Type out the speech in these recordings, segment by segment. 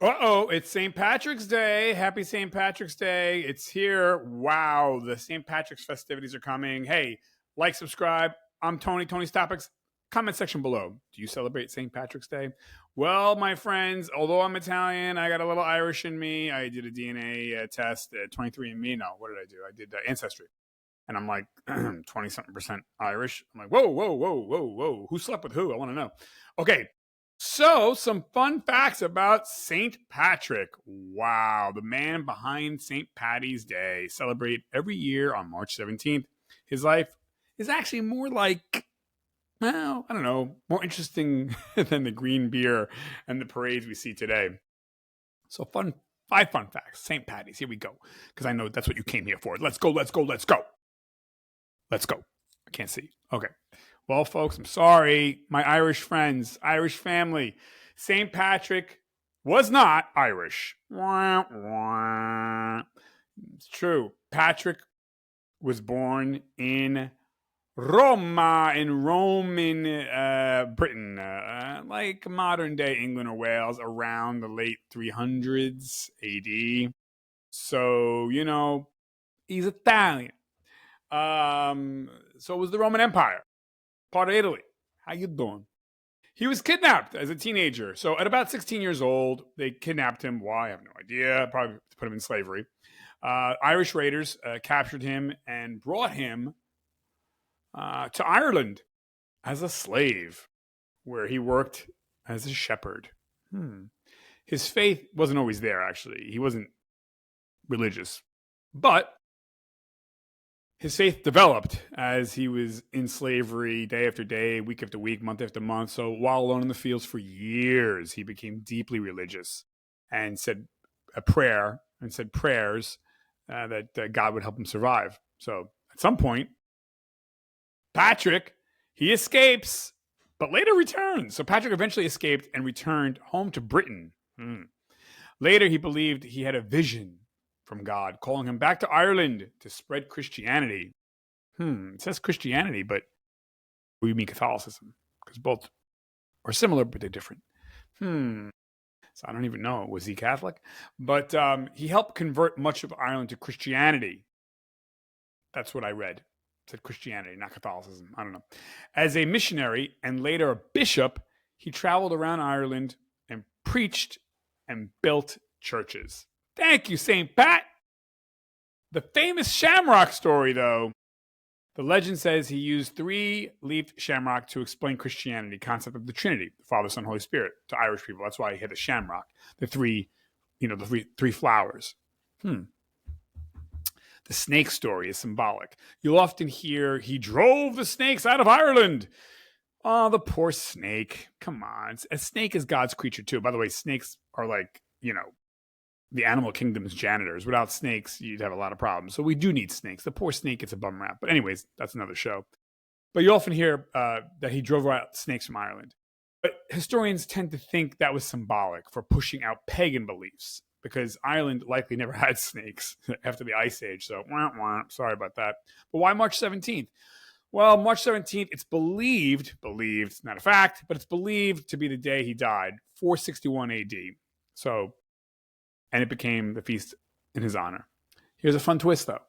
Uh-oh, it's St. Patrick's Day. Happy St. Patrick's Day. It's here. Wow, the St. Patrick's festivities are coming. Hey, like, subscribe. I'm Tony's Topics. Comment section below. Do you celebrate St. Patrick's Day? Well, my friends, although I'm Italian, I got a little Irish in me. I did a DNA test at 23andMe. No, what did I do? I did Ancestry. And I'm like 20-something percent Irish. I'm like, whoa. Who slept with who? I want to know. Okay, so, some fun facts about St. Patrick. Wow, the man behind St. Patty's Day, celebrated every year on March 17th. His life is actually more like, well, I don't know, more interesting than the green beer and the parades we see today. So, five fun facts. St. Patty's, here we go. Because I know that's what you came here for. Let's go. I can't see. Okay. Well, folks, I'm sorry. My Irish friends, Irish family. St. Patrick was not Irish. It's true. Patrick was born in Roma, in Britain, like modern day England or Wales, around the late 300s AD. So, he's Italian. So was the Roman Empire, part of Italy. How you doing? He was kidnapped as a teenager. So at about 16 years old, they kidnapped him. Why? I have no idea. Probably to put him in slavery. Irish raiders captured him and brought him to Ireland as a slave, where he worked as a shepherd. His faith wasn't always there, actually. He wasn't religious. But his faith developed as he was in slavery day after day, week after week, month after month. So while alone in the fields for years, he became deeply religious and said a prayer and said prayers that God would help him survive. So at some point, Patrick, he escapes, but later returns. So Patrick eventually escaped and returned home to Britain. Later, he believed he had a vision from God, calling him back to Ireland to spread Christianity. It says Christianity, but we mean Catholicism, because both are similar, but they're different. So I don't even know. Was he Catholic? But he helped convert much of Ireland to Christianity. That's what I read. It said Christianity, not Catholicism. I don't know. As a missionary and later a bishop, he traveled around Ireland and preached and built churches. Thank you, St. Pat. The famous shamrock story, though. The legend says he used 3-leafed shamrock to explain Christianity, concept of the Trinity, the Father, Son, Holy Spirit, to Irish people. That's why he had the shamrock, the three flowers. The snake story is symbolic. You'll often hear, he drove the snakes out of Ireland. Oh, the poor snake. Come on. A snake is God's creature, too. By the way, snakes are like, the animal kingdom's janitors. Without snakes, you'd have a lot of problems. So we do need snakes. The poor snake gets a bum rap. But anyways, that's another show. But you often hear that he drove out snakes from Ireland. But historians tend to think that was symbolic for pushing out pagan beliefs, because Ireland likely never had snakes after the Ice Age. So, sorry about that. But why March 17th? Well, March 17th, it's believed, it's not a fact, but it's believed to be the day he died, 461 AD. So, and it became the feast in his honor. Here's a fun twist, though.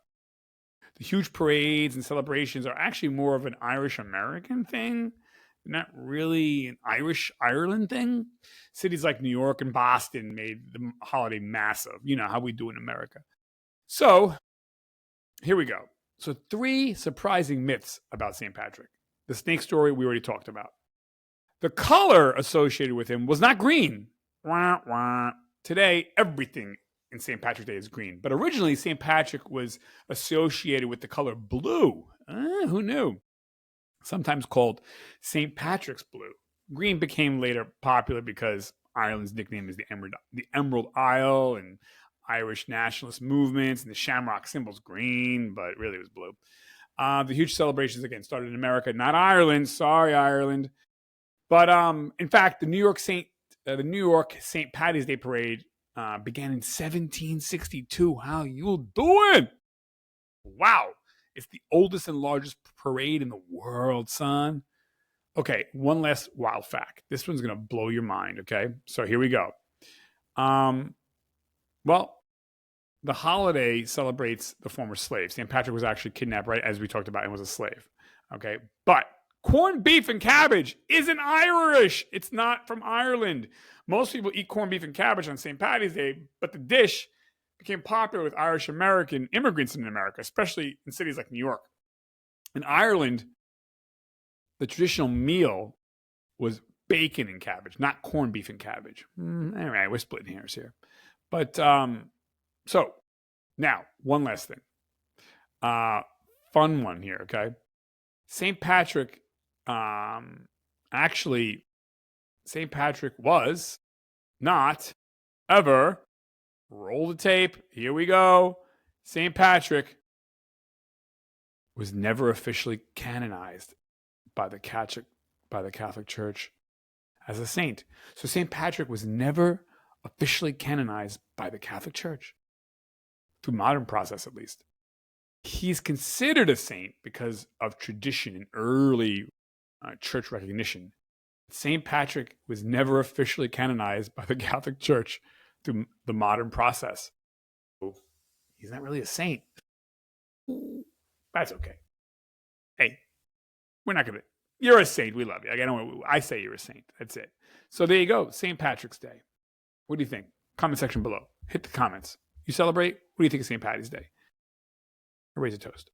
The huge parades and celebrations are actually more of an Irish-American thing, not really an Irish-Ireland thing. Cities like New York and Boston made the holiday massive, how we do in America. So, here we go. So 3 surprising myths about St. Patrick. The snake story we already talked about. The color associated with him was not green. Today, everything in St. Patrick's Day is green. But originally, St. Patrick was associated with the color blue. Who knew? Sometimes called St. Patrick's blue. Green became later popular because Ireland's nickname is the Emerald Isle, and Irish nationalist movements, and the shamrock symbol's green, but really it was blue. The huge celebrations, again, started in America, not Ireland. Sorry, Ireland. But in fact, the New York St. Patty's Day Parade began in 1762. How you doing? Wow. It's the oldest and largest parade in the world, son. Okay, one last wild fact. This one's going to blow your mind, okay? So here we go. Well, the holiday celebrates the former slave. St. Patrick was actually kidnapped, right, as we talked about, and was a slave. Okay, but corned beef and cabbage isn't Irish. It's not from Ireland. Most people eat corned beef and cabbage on St. Patty's Day, but the dish became popular with Irish American immigrants in America, especially in cities like New York. In Ireland, the traditional meal was bacon and cabbage, not corned beef and cabbage. Anyway, we're splitting hairs here. But so now, one last thing. Fun one here, okay? St. Patrick, actually, St. Patrick was not ever, roll the tape, here we go. St. Patrick was never officially canonized by the Catholic Church as a saint. So St. Patrick was never officially canonized by the Catholic Church, through modern process at least. He's considered a saint because of tradition and early church recognition. St. Patrick was never officially canonized by the Catholic Church through the modern process. So he's not really a saint. That's okay. Hey, we're not going to. You're a saint. We love you. I say you're a saint. That's it. So there you go. St. Patrick's Day. What do you think? Comment section below. Hit the comments. You celebrate? What do you think of St. Patty's Day? Raise a toast.